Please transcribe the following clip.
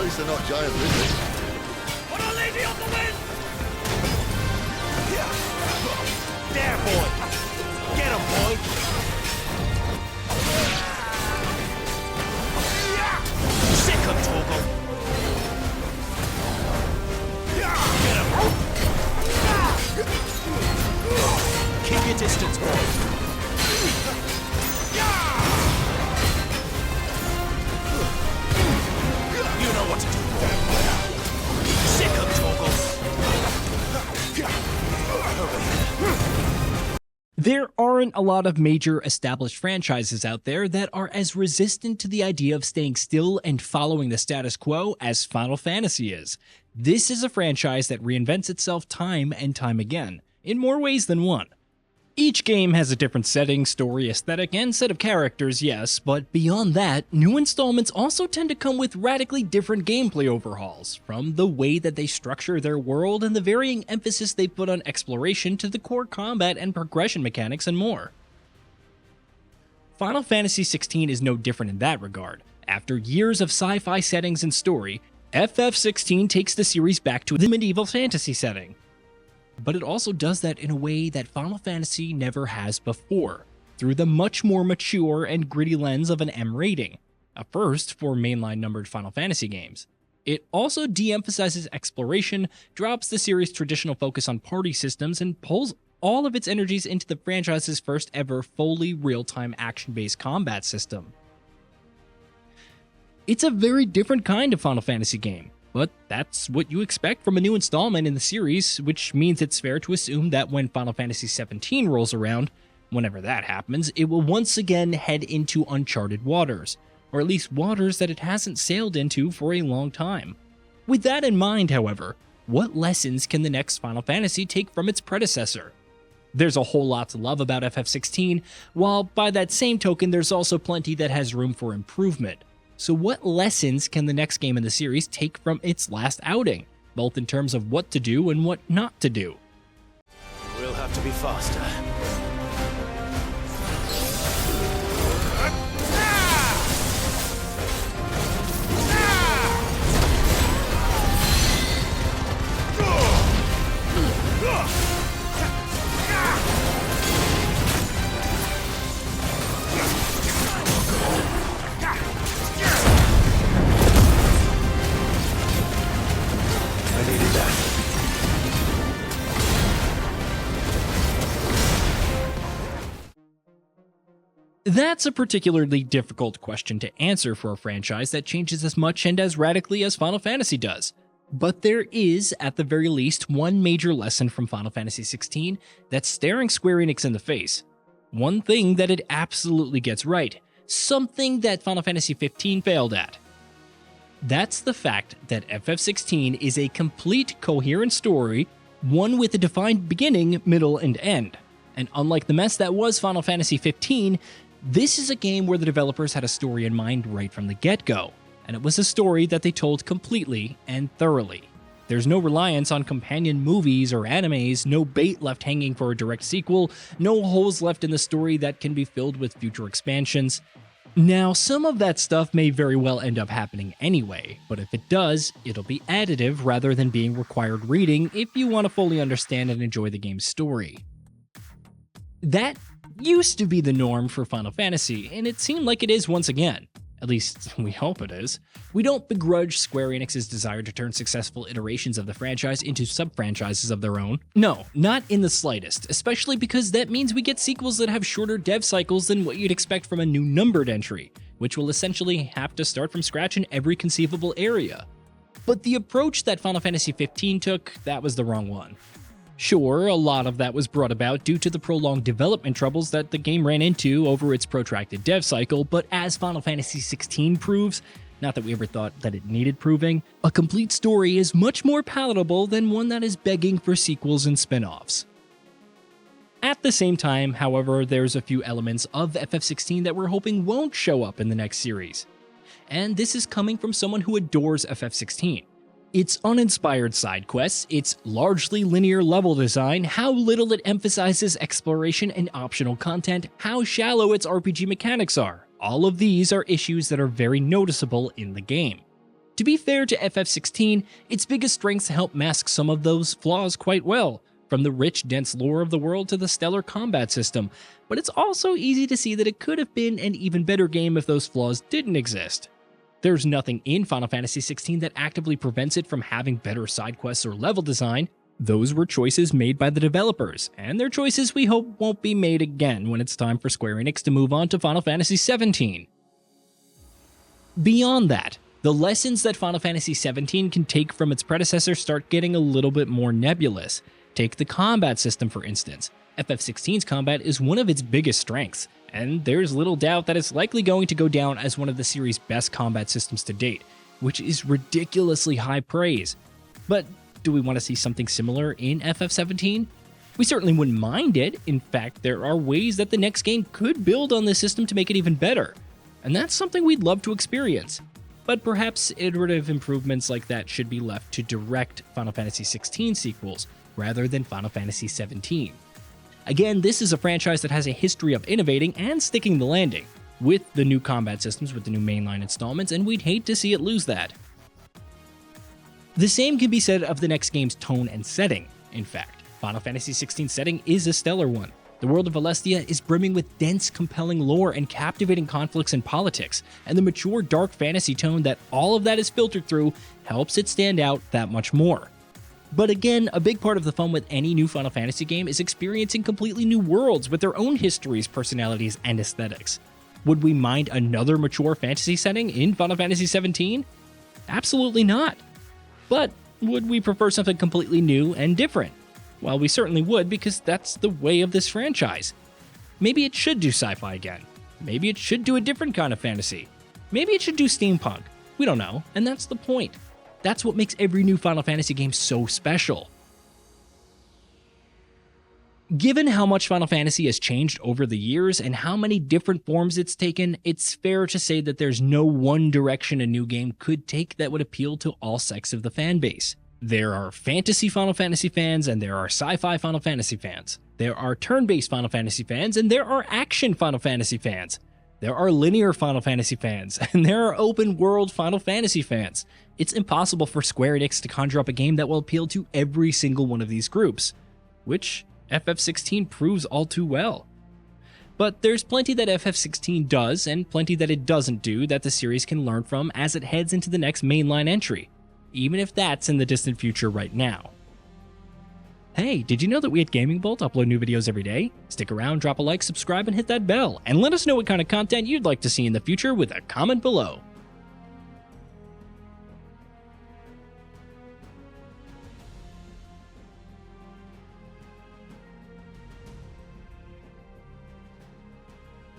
At least they're not giant lizards. Put a lady on the wind! There, boy! Get him, boy! Sick him, Togo! Get him! Keep your distance, boy! You know what to do, boy! Sick him, Togo! There aren't a lot of major established franchises out there that are as resistant to the idea of staying still and following the status quo as Final Fantasy is. This is a franchise that reinvents itself time and time again, in more ways than one. Each game has a different setting, story, aesthetic, and set of characters, yes, but beyond that, new installments also tend to come with radically different gameplay overhauls, from the way that they structure their world and the varying emphasis they put on exploration to the core combat and progression mechanics and more. Final Fantasy XVI is no different in that regard. After years of sci-fi settings and story, FF16 takes the series back to the medieval fantasy setting. But it also does that in a way that Final Fantasy never has before, through the much more mature and gritty lens of an M rating, a first for mainline numbered Final Fantasy games. It also de-emphasizes exploration, drops the series' traditional focus on party systems, and pulls all of its energies into the franchise's first ever fully real-time action-based combat system. It's a very different kind of Final Fantasy game, but that's what you expect from a new installment in the series, which means it's fair to assume that when Final Fantasy XVII rolls around, whenever that happens, it will once again head into uncharted waters, or at least waters that it hasn't sailed into for a long time. With that in mind, however, what lessons can the next Final Fantasy take from its predecessor? There's a whole lot to love about FF16, while by that same token there's also plenty that has room for improvement. So what lessons can the next game in the series take from its last outing, both in terms of what to do and what not to do? We'll have to be faster. That's a particularly difficult question to answer for a franchise that changes as much and as radically as Final Fantasy does. But there is, at the very least, one major lesson from Final Fantasy XVI that's staring Square Enix in the face. One thing that it absolutely gets right, something that Final Fantasy XV failed at. That's the fact that FF16 is a complete, coherent story, one with a defined beginning, middle, and end. And unlike the mess that was Final Fantasy XV, this is a game where the developers had a story in mind right from the get-go, and it was a story that they told completely and thoroughly. There's no reliance on companion movies or animes, no bait left hanging for a direct sequel, no holes left in the story that can be filled with future expansions. Now, some of that stuff may very well end up happening anyway, but if it does, it'll be additive rather than being required reading if you want to fully understand and enjoy the game's story. That used to be the norm for Final Fantasy, and it seemed like it is once again. At least, we hope it is. We don't begrudge Square Enix's desire to turn successful iterations of the franchise into sub-franchises of their own. No, not in the slightest, especially because that means we get sequels that have shorter dev cycles than what you'd expect from a new numbered entry, which will essentially have to start from scratch in every conceivable area. But the approach that Final Fantasy XV took, that was the wrong one. Sure, a lot of that was brought about due to the prolonged development troubles that the game ran into over its protracted dev cycle, but as Final Fantasy XVI proves, not that we ever thought that it needed proving, a complete story is much more palatable than one that is begging for sequels and spin-offs. At the same time, however, there's a few elements of FF16 that we're hoping won't show up in the next series. And this is coming from someone who adores FF16. Its uninspired side quests, its largely linear level design, how little it emphasizes exploration and optional content, how shallow its RPG mechanics are. All of these are issues that are very noticeable in the game. To be fair to FF16, its biggest strengths help mask some of those flaws quite well, from the rich, dense lore of the world to the stellar combat system, but it's also easy to see that it could have been an even better game if those flaws didn't exist. There's nothing in Final Fantasy XVI that actively prevents it from having better side quests or level design. Those were choices made by the developers, and they're choices we hope won't be made again when it's time for Square Enix to move on to Final Fantasy XVII. Beyond that, the lessons that Final Fantasy XVII can take from its predecessor start getting a little bit more nebulous. Take the combat system, for instance. FF16's combat is one of its biggest strengths, and there's little doubt that it's likely going to go down as one of the series' best combat systems to date, which is ridiculously high praise. But do we want to see something similar in FF17? We certainly wouldn't mind it. In fact, there are ways that the next game could build on this system to make it even better, and that's something we'd love to experience. But perhaps iterative improvements like that should be left to direct Final Fantasy XVI sequels, rather than Final Fantasy XVII. Again, this is a franchise that has a history of innovating and sticking the landing, with the new combat systems with the new mainline installments, and we'd hate to see it lose that. The same can be said of the next game's tone and setting. In fact, Final Fantasy XVI's setting is a stellar one. The world of Alestia is brimming with dense, compelling lore and captivating conflicts and politics, and the mature dark fantasy tone that all of that is filtered through helps it stand out that much more. But again, a big part of the fun with any new Final Fantasy game is experiencing completely new worlds with their own histories, personalities, and aesthetics. Would we mind another mature fantasy setting in Final Fantasy XVII? Absolutely not. But would we prefer something completely new and different? Well, we certainly would, because that's the way of this franchise. Maybe it should do sci-fi again. Maybe it should do a different kind of fantasy. Maybe it should do steampunk. We don't know, and that's the point. That's what makes every new Final Fantasy game so special. Given how much Final Fantasy has changed over the years and how many different forms it's taken, it's fair to say that there's no one direction a new game could take that would appeal to all sects of the fan base. There are fantasy Final Fantasy fans and there are sci-fi Final Fantasy fans. There are turn-based Final Fantasy fans and there are action Final Fantasy fans. There are linear Final Fantasy fans, and there are open-world Final Fantasy fans. It's impossible for Square Enix to conjure up a game that will appeal to every single one of these groups, which FF16 proves all too well. But there's plenty that FF16 does, and plenty that it doesn't do that the series can learn from as it heads into the next mainline entry, even if that's in the distant future right now. Hey, did you know that we at GamingBolt upload new videos every day? Stick around, drop a like, subscribe, and hit that bell, and let us know what kind of content you'd like to see in the future with a comment below.